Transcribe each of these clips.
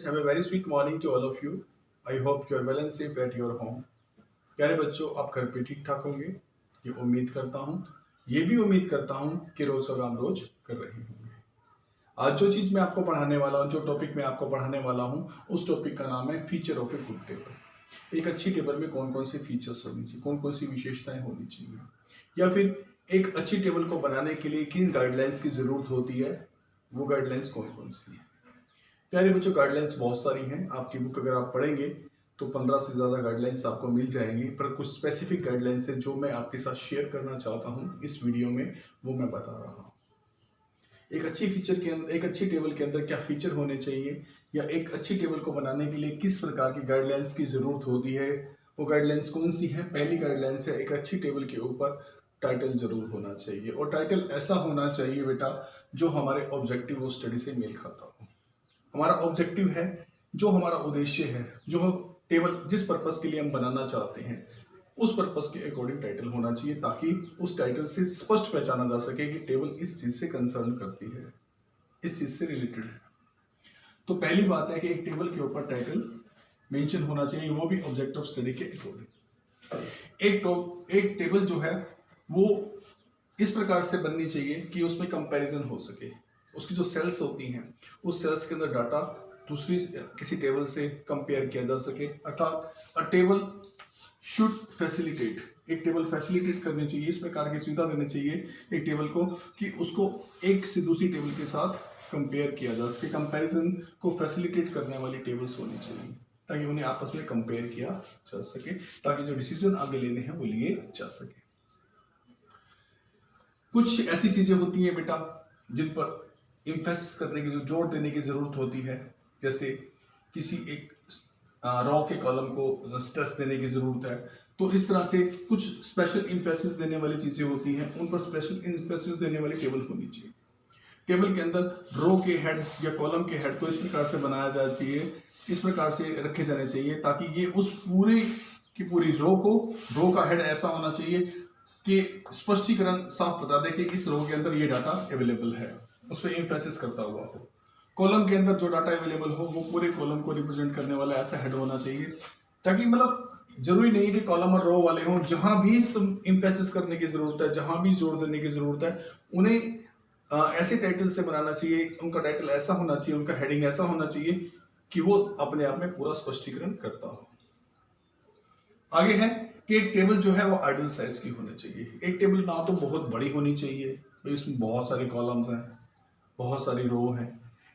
Have a very sweet morning to all of you. I hope you are well and safe at your home. प्यारे बच्चों, आप घर पे ठीक ठाक होंगे, ये उम्मीद करता हूँ। ये भी उम्मीद करता हूँ कि रोज का काम रोज कर रहे होंगे। आज जो चीज मैं आपको पढ़ाने वाला हूँ, जो टॉपिक मैं आपको पढ़ाने वाला हूँ, उस टॉपिक का नाम है feature of a good table. एक अच्छी टेबल में कौन कौन सी फीचर्स होनी चाहिए, कौन कौन सी विशेषताएं होनी चाहिए, या फिर एक अच्छी टेबल को बनाने के लिए किन गाइडलाइंस की जरूरत होती है, वो गाइडलाइंस कौन कौन सी है। प्यारे बच्चों, गाइडलाइंस बहुत सारी हैं। आपकी बुक अगर आप पढ़ेंगे तो 15 से ज़्यादा गाइडलाइंस आपको मिल जाएंगी, पर कुछ स्पेसिफिक गाइडलाइंस है जो मैं आपके साथ शेयर करना चाहता हूँ इस वीडियो में, वो मैं बता रहा हूँ। एक अच्छी टेबल के अंदर क्या फीचर होने चाहिए, या एक अच्छी टेबल को बनाने के लिए किस प्रकार की गाइडलाइंस की ज़रूरत होती है, वो गाइडलाइंस कौन सी है। पहली गाइडलाइंस है, एक अच्छी टेबल के ऊपर टाइटल जरूर होना चाहिए, और टाइटल ऐसा होना चाहिए बेटा जो हमारे ऑब्जेक्टिव ऑफ स्टडी से मेल खाता हो। हमारा ऑब्जेक्टिव है, जो हमारा उद्देश्य है, जो टेबल जिस पर्पस के लिए हम बनाना चाहते हैं, उस पर्पस के अकॉर्डिंग टाइटल होना चाहिए, ताकि उस टाइटल से स्पष्ट पहचाना जा सके कि टेबल इस चीज से कंसर्न करती है, इस चीज से रिलेटेड है। तो पहली बात है कि एक टेबल के ऊपर टाइटल मेंशन होना चाहिए, वो भी ऑब्जेक्ट ऑफ स्टडी के अकॉर्डिंग। एक टेबल जो है वो इस प्रकार से बननी चाहिए कि उसमें कंपैरिजन हो सके। उसकी जो सेल्स होती हैं, उस सेल्स के अंदर डाटा दूसरी किसी टेबल से कंपेयर किया जा सके, अर्थात अ टेबल शुड फैसिलिटेट, एक टेबल फैसिलिटेट करनी चाहिए, इस प्रकार की सुविधा देनी चाहिए एक टेबल को कि उसको एक से दूसरी टेबल के साथ कंपेयर किया जा सके। कंपैरिजन को फैसिलिटेट करने वाली टेबल्स होनी चाहिए, ताकि उन्हें आपस में कंपेयर किया जा सके, ताकि जो डिसीजन आगे लेने हैं वो लिए जा सके। कुछ ऐसी चीजें होती हैं बेटा जिन पर इम्फेसिस करने की, जो जोर देने की जरूरत होती है, जैसे किसी एक रॉ के कॉलम को स्ट्रेस देने की जरूरत है, तो इस तरह से कुछ स्पेशल इम्फेसिस देने वाली चीजें होती हैं, उन पर स्पेशल इम्फेसिस देने वाली टेबल होनी चाहिए। टेबल के अंदर रो के हेड या कॉलम के हेड को इस प्रकार से बनाया जाना चाहिए, इस प्रकार से रखे जाने चाहिए, ताकि ये उस पूरी की पूरी रो का हेड ऐसा होना चाहिए कि स्पष्टीकरण साफ बता दे कि इस रो के अंदर ये डाटा अवेलेबल है, उस पर इम्फेसिस करता हुआ हो। कॉलम के अंदर जो डाटा अवेलेबल हो वो पूरे कॉलम को रिप्रेजेंट करने वाला ऐसा हेड होना चाहिए, ताकि मतलब जरूरी नहीं कि कॉलम और रो वाले हों, जहां भी इम्फेसिस करने की जरूरत है, जहां भी जोर देने की जरूरत है, उन्हें ऐसे टाइटल से बनाना चाहिए, उनका टाइटल ऐसा होना चाहिए, उनका हेडिंग ऐसा होना चाहिए कि वो अपने आप में पूरा स्पष्टीकरण करता हो। आगे है कि एक टेबल जो है वो आइडियल साइज की होनी चाहिए। एक टेबल ना तो बहुत बड़ी होनी चाहिए, तो इसमें बहुत सारे कॉलम्स हैं, बहुत सारी रो हैं।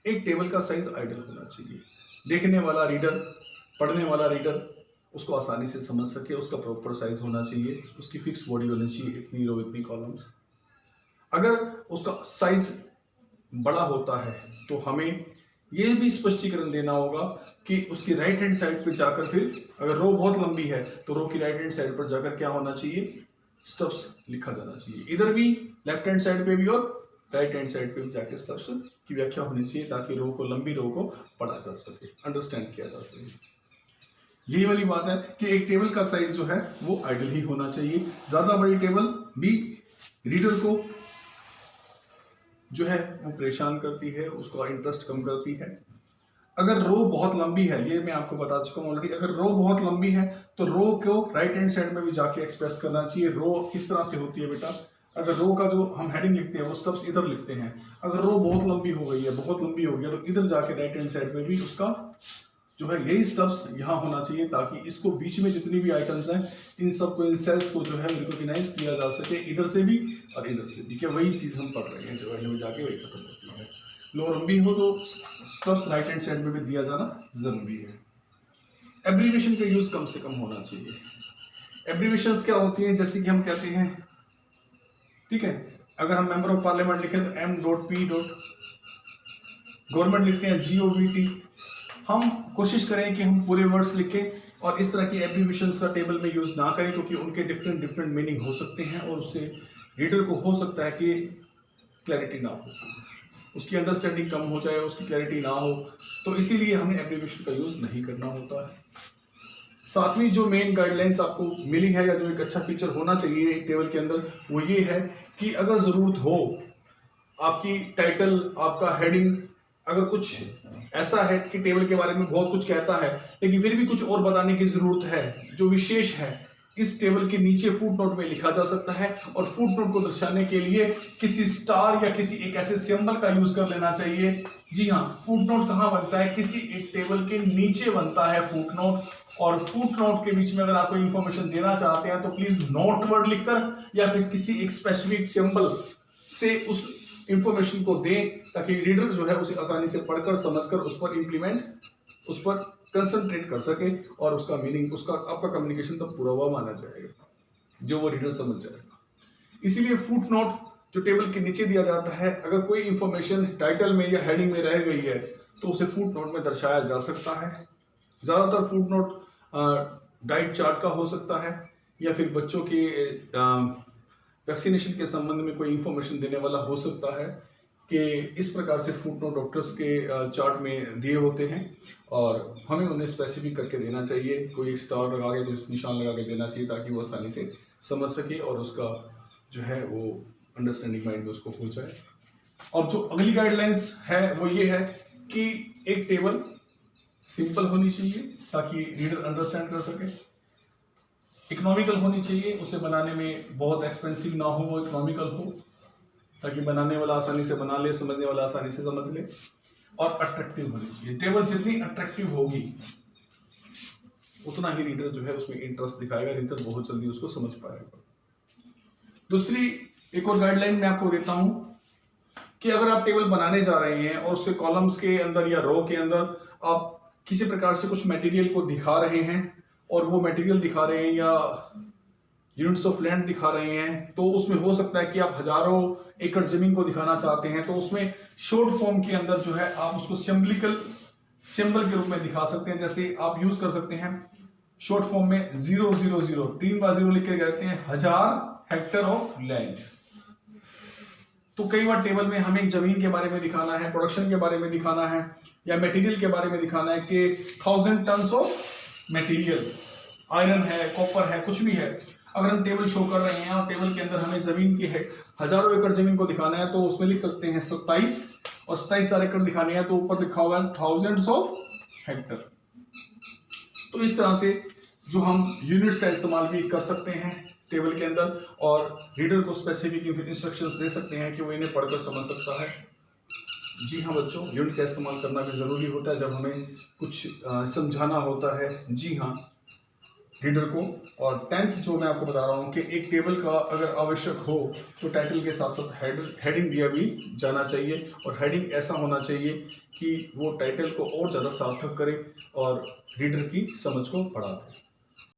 एक टेबल का साइज आइडियल होना चाहिए, देखने वाला रीडर, पढ़ने वाला रीडर उसको आसानी से समझ सके, उसका प्रॉपर साइज होना चाहिए, उसकी फिक्स बॉडी होनी चाहिए, इतनी रो इतनी कॉलम्स। अगर उसका साइज बड़ा होता है तो हमें ये भी स्पष्टीकरण देना होगा कि उसकी राइट हैंड साइड पर जाकर, फिर अगर रो बहुत लंबी है तो रो की राइट हैंड साइड पर जाकर क्या होना चाहिए, स्टब्स लिखा जाना चाहिए। इधर भी लेफ्ट हैंड साइड पे भी और राइट हैंड साइड पे भी जाके स्टब्स की व्याख्या होनी चाहिए, ताकि लंबी रो को पढ़ा जा सके, अंडरस्टैंड किया जा सके। यही वाली बात है कि एक टेबल का साइज जो है वो आइडियल ही होना चाहिए। ज्यादा बड़ी टेबल भी रीडर को जो है वो परेशान करती है, उसका इंटरेस्ट कम करती है। अगर रो बहुत लंबी है, ये मैं आपको बता चुका हूं ऑलरेडी, अगर रो बहुत लंबी है तो रो को राइट हैंड साइड में भी जाके एक्सप्रेस करना चाहिए। रो किस तरह से होती है बेटा, अगर रो का जो हम हेडिंग लिखते हैं वो स्टब्स इधर लिखते हैं। अगर रो बहुत लंबी हो गई है, बहुत लंबी हो गई है, तो इधर जाके राइट हैंड साइड में भी उसका जो है यही स्टब्स यहाँ होना चाहिए, ताकि इसको बीच में जितनी भी आइटम्स हैं इन सबको, इन सेल्स को जो है रिकॉग्नाइज किया जा सके, इधर से भी और इधर से भी, क्या वही चीज हम पढ़ रहे हैं, जो है जाके वही खत्म होती है। लो लंबी हो तो स्टब्स राइट हैंड साइड में भी दिया जाना जरूरी है। एब्रीविएशन का यूज कम से कम होना चाहिए। एब्रीविएशंस क्या होती हैं, जैसे कि हम कहते हैं, ठीक है, अगर हम मेंबर ऑफ पार्लियामेंट लिखें तो M.P. गवर्नमेंट लिखते हैं GOVT। हम कोशिश करें कि हम पूरे वर्ड्स लिखें और इस तरह की एब्रीविएशंस का टेबल में यूज ना करें, क्योंकि उनके डिफरेंट मीनिंग हो सकते हैं और उससे रीडर को हो सकता है कि क्लैरिटी ना हो, उसकी अंडरस्टैंडिंग कम हो जाए, उसकी क्लैरिटी ना हो, तो इसीलिए हमें एब्रीविएशन का यूज नहीं करना होता है। सातवीं जो मेन गाइडलाइंस आपको मिली है, या जो एक अच्छा फीचर होना चाहिए एक टेबल के अंदर, वो ये है कि अगर जरूरत हो, आपकी टाइटल, आपका हेडिंग अगर कुछ ऐसा है कि टेबल के बारे में बहुत कुछ कहता है, लेकिन फिर भी कुछ और बताने की जरूरत है। जो विशेष है इस टेबल के नीचे फुट नोट में लिखा जा सकता है, और फुट नोट को दर्शाने के लिए किसी स्टार या किसी एक ऐसे सिंबल का यूज कर लेना चाहिए। जी हाँ, फुट नोट कहाँ बनता है? किसी एक टेबल के नीचे बनता है फुट नोट। और फुट नोट के बीच में अगर आप कोई इंफॉर्मेशन देना चाहते हैं तो प्लीज नोट वर्ड लिखकर या फिर किसी एक स्पेसिफिक सिंबल से उस इंफॉर्मेशन को दें, ताकि रीडर जो है उसे आसानी से पढ़कर समझकर उस पर कंसंट्रेट कर सके, और उसका मीनिंग, उसका आपका कम्युनिकेशन तब पूरा हुआ माना जाएगा, जो वो रीडर समझ जाएगा। इसीलिए फुट नोट जो टेबल के नीचे दिया जाता है, अगर कोई इंफॉर्मेशन टाइटल में या हेडिंग में रह गई है तो उसे फुट नोट में दर्शाया जा सकता है। ज्यादातर फुट नोट डाइट चार्ट का हो सकता है, या फिर बच्चों के वैक्सीनेशन के संबंध में कोई इंफॉर्मेशन देने वाला हो सकता है, कि इस प्रकार से फुट नोट डॉक्टर्स के चार्ट में दिए होते हैं, और हमें उन्हें स्पेसिफिक करके देना चाहिए। कोई स्टार लगा के, कोई निशान लगा के देना चाहिए, ताकि वो आसानी से समझ सके और उसका जो है वो अंडरस्टैंडिंग माइंड में उसको पहुंचाए। और जो अगली गाइडलाइंस है वो ये है कि एक टेबल सिंपल होनी चाहिए ताकि रीडर अंडरस्टैंड कर सके, इकोनॉमिकल होनी चाहिए, उसे बनाने में बहुत एक्सपेंसिव ना हो, वो इकोनॉमिकल हो ताकि बनाने वाला आसानी से बना ले, समझने वाला आसानी से समझ ले, और अट्रैक्टिव होनी चाहिए। टेबल जितनी अट्रैक्टिव होगी उतना ही रीडर जो है उसमें इंटरेस्ट दिखाएगा, रीडर बहुत जल्दी उसको समझ पाएगा। दूसरी एक और गाइडलाइन मैं आपको देता हूं कि अगर आप टेबल बनाने जा रहे हैं और उसके कॉलम्स के अंदर या रो के अंदर आप किसी प्रकार से कुछ मटेरियल को दिखा रहे हैं, और वो मटेरियल दिखा रहे हैं या यूनिट्स ऑफ लैंड दिखा रहे हैं, तो उसमें हो सकता है कि आप हजारों एकड़ जमीन को दिखाना चाहते हैं, तो उसमें शॉर्ट फॉर्म के अंदर जो है आप उसको सिंबल के रूप में दिखा सकते हैं। जैसे आप यूज कर सकते हैं शॉर्ट फॉर्म में 000 3 बार 0 लिख के कहते हैं 1000 हेक्टर ऑफ लैंड। तो कई बार टेबल में हमें जमीन के बारे में दिखाना है, प्रोडक्शन के बारे में दिखाना है, या मटेरियल के बारे में दिखाना है कि 1000 टन्स ऑफ मटेरियल, आयरन है, कॉपर है, कुछ भी है। अगर हम टेबल शो कर रहे हैं और टेबल के अंदर हमें जमीन की है हजारों एकड़ जमीन को दिखाना है, तो उसमें लिख सकते हैं 27, और 27,000 एकड़ दिखाने हैं तो ऊपर लिखा हुआ है थाउजेंड्स ऑफ हेक्टर। तो इस तरह से जो हम यूनिट्स का इस्तेमाल भी कर सकते हैं टेबल के अंदर, और रीडर को स्पेसिफिक इंस्ट्रक्शंस दे सकते हैं कि वो इन्हें पढ़कर समझ सकता है। जी हाँ बच्चों, यूनिट का इस्तेमाल करना भी ज़रूरी होता है जब हमें कुछ समझाना होता है। जी हाँ, रीडर को। और 10th जो मैं आपको बता रहा हूँ कि एक टेबल का अगर आवश्यक हो तो टाइटल के साथ साथ हेडिंग दिया भी जाना चाहिए, और हेडिंग ऐसा होना चाहिए कि वो टाइटल को और ज़्यादा सार्थक करे और रीडर की समझ को बढ़ा दे।